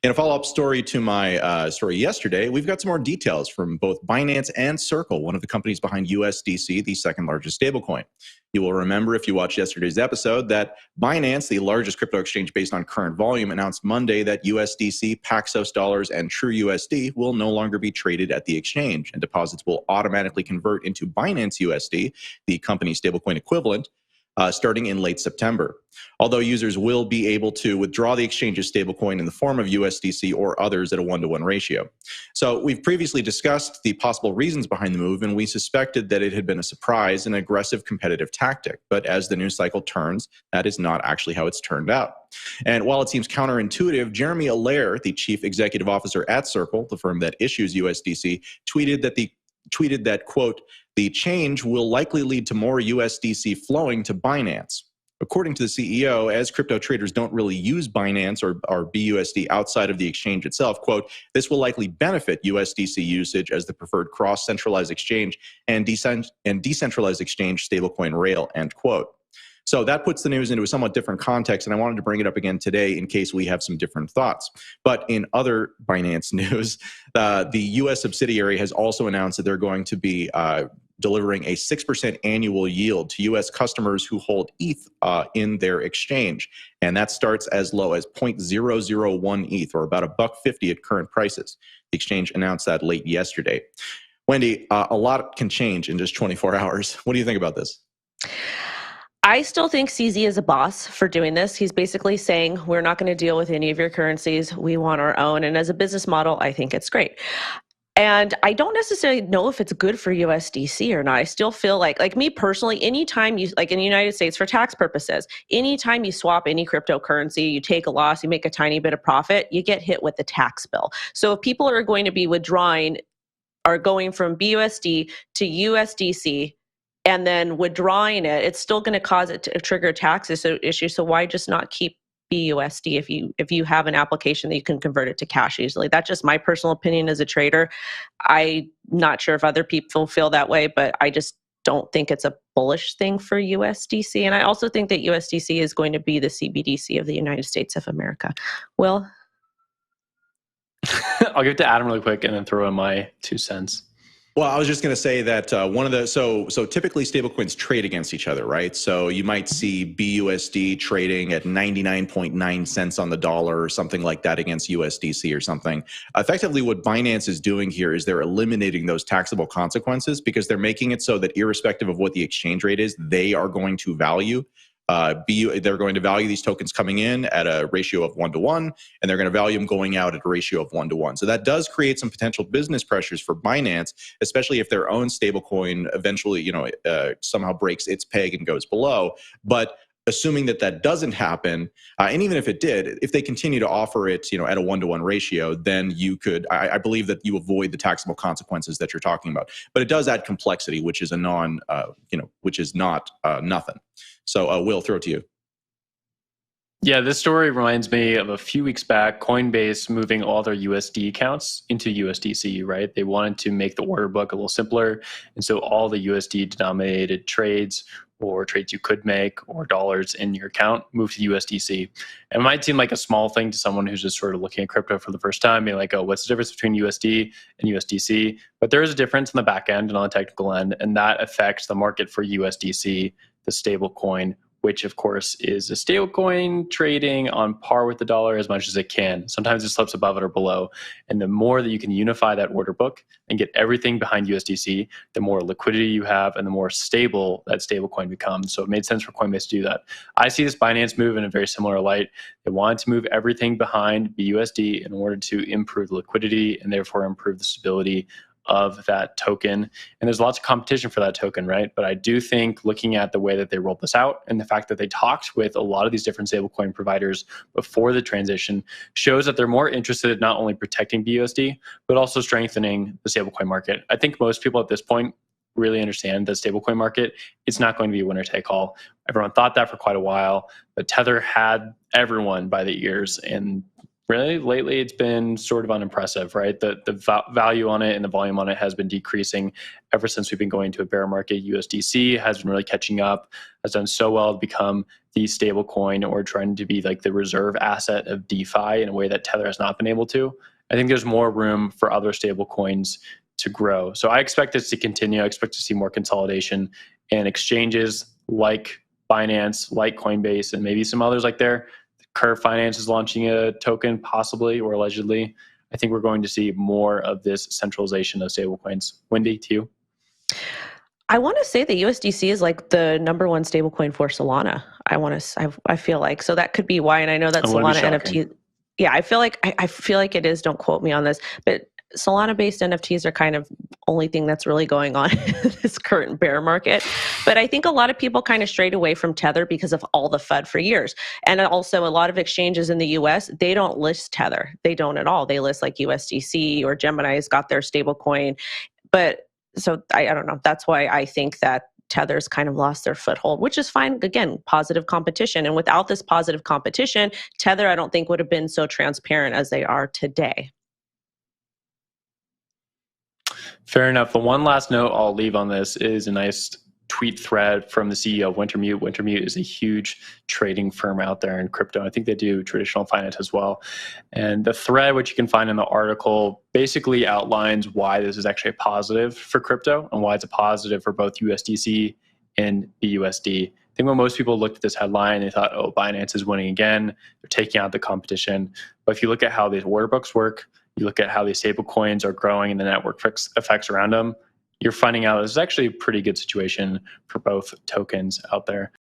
In a follow-up story to my story yesterday, we've got some more details from both Binance and Circle, one of the companies behind USDC, the second largest stablecoin. You will remember if you watched yesterday's episode that Binance, the largest crypto exchange based on current volume, announced Monday that USDC, Paxos dollars, and trueUSD will no longer be traded at the exchange, and deposits will automatically convert into Binance USD, the company's stablecoin equivalent, starting in late September. Although users will be able to withdraw the exchange's stablecoin in the form of USDC or others at a 1-to-1 ratio. So we've previously discussed the possible reasons behind the move, and we suspected that it had been a surprise and aggressive competitive tactic. But as the news cycle turns, that is not actually how it's turned out. And while it seems counterintuitive, Jeremy Allaire, the chief executive officer at Circle, the firm that issues USDC, tweeted that, quote, "The change will likely lead to more USDC flowing to Binance." According to the CEO, as crypto traders don't really use Binance or BUSD outside of the exchange itself, quote, "This will likely benefit USDC usage as the preferred cross-centralized exchange and decentralized exchange stablecoin rail," end quote. So that puts the news into a somewhat different context, and I wanted to bring it up again today in case we have some different thoughts. But in other Binance news, the U.S. subsidiary has also announced that they're going to be delivering a 6% annual yield to U.S. customers who hold ETH in their exchange. And that starts as low as 0.001 ETH, or about $1.50 at current prices. The exchange announced that late yesterday. Wendy, a lot can change in just 24 hours. What do you think about this? I still think CZ is a boss for doing this. He's basically saying, we're not going to deal with any of your currencies. We want our own. And as a business model, I think it's great. And I don't necessarily know if it's good for USDC or not. I still feel like me personally, anytime you, like in the United States for tax purposes, anytime you swap any cryptocurrency, you take a loss, you make a tiny bit of profit, you get hit with the tax bill. So if people are going to be withdrawing, are going from BUSD to USDC, and then withdrawing it, it's still going to cause it to trigger a tax issue. So why just not keep BUSD if you have an application that you can convert it to cash easily? That's just my personal opinion as a trader. I'm not sure if other people feel that way, but I just don't think it's a bullish thing for USDC. And I also think that USDC is going to be the CBDC of the United States of America. Will? I'll give it to Adam really quick and then throw in my 2 cents. Well, I was just going to say that so typically stablecoins trade against each other, right? So you might see BUSD trading at 99.9 cents on the dollar or something like that against USDC or something. Effectively, what Binance is doing here is they're eliminating those taxable consequences because they're making it so that irrespective of what the exchange rate is, they are going to value. They're going to value these tokens coming in at a ratio of 1-to-1, and they're going to value them going out at a ratio of 1-to-1. So that does create some potential business pressures for Binance, especially if their own stablecoin eventually, somehow breaks its peg and goes below. But assuming that that doesn't happen, and even if it did, if they continue to offer it, at a 1-to-1 ratio, then you could, I believe that you avoid the taxable consequences that you're talking about. But it does add complexity, which is which is not nothing. So Will, throw it to you. Yeah, this story reminds me of a few weeks back, Coinbase moving all their USD accounts into USDC, right? They wanted to make the order book a little simpler. And so all the USD denominated trades or trades you could make or dollars in your account move to USDC. And it might seem like a small thing to someone who's just sort of looking at crypto for the first time, being like, oh, what's the difference between USD and USDC? But there is a difference on the back end and on the technical end, and that affects the market for USDC, the stable coin, which of course is a stablecoin trading on par with the dollar as much as it can. Sometimes it slips above it or below. And the more that you can unify that order book and get everything behind USDC, the more liquidity you have and the more stable that stablecoin becomes. So it made sense for Coinbase to do that. I see this Binance move in a very similar light. They wanted to move everything behind BUSD in order to improve the liquidity and therefore improve the stability of that token. And there's lots of competition for that token, right? But I do think looking at the way that they rolled this out and the fact that they talked with a lot of these different stablecoin providers before the transition shows that they're more interested in not only protecting BUSD, but also strengthening the stablecoin market. I think most people at this point really understand the stablecoin market. It's not going to be a winner take all. Everyone thought that for quite a while, but Tether had everyone by the ears, and Really, lately it's been sort of unimpressive, right? The value on it and the volume on it has been decreasing ever since we've been going to a bear market. USDC has been really catching up, has done so well to become the stable coin or trying to be like the reserve asset of DeFi in a way that Tether has not been able to. I think there's more room for other stable coins to grow. So I expect this to continue. I expect to see more consolidation, and exchanges like Binance, like Coinbase, and maybe some others like there. Curve Finance is launching a token, possibly or allegedly. I think we're going to see more of this centralization of stablecoins. Wendy, to you? I want to say that USDC is like the number one stablecoin for Solana. I feel like, so that could be why. And I know that Solana NFT. Yeah, I feel like it is. Don't quote me on this, but Solana-based NFTs are kind of only thing that's really going on in this current bear market. But I think a lot of people kind of strayed away from Tether because of all the FUD for years. And also a lot of exchanges in the US, they don't list Tether. They don't at all. They list like USDC, or Gemini's got their stable coin. But so I don't know. That's why I think that Tether's kind of lost their foothold, which is fine. Again, positive competition. And without this positive competition, Tether, I don't think would have been so transparent as they are today. Fair enough. The one last note I'll leave on this is a nice tweet thread from the CEO of Wintermute. Wintermute is a huge trading firm out there in crypto. I think they do traditional finance as well. And the thread, which you can find in the article, basically outlines why this is actually a positive for crypto and why it's a positive for both USDC and BUSD. I think when most people looked at this headline, they thought, oh, Binance is winning again. They're taking out the competition. But if you look at how these order books work, you look at how these stable coins are growing and the network effects around them, you're finding out this is actually a pretty good situation for both tokens out there.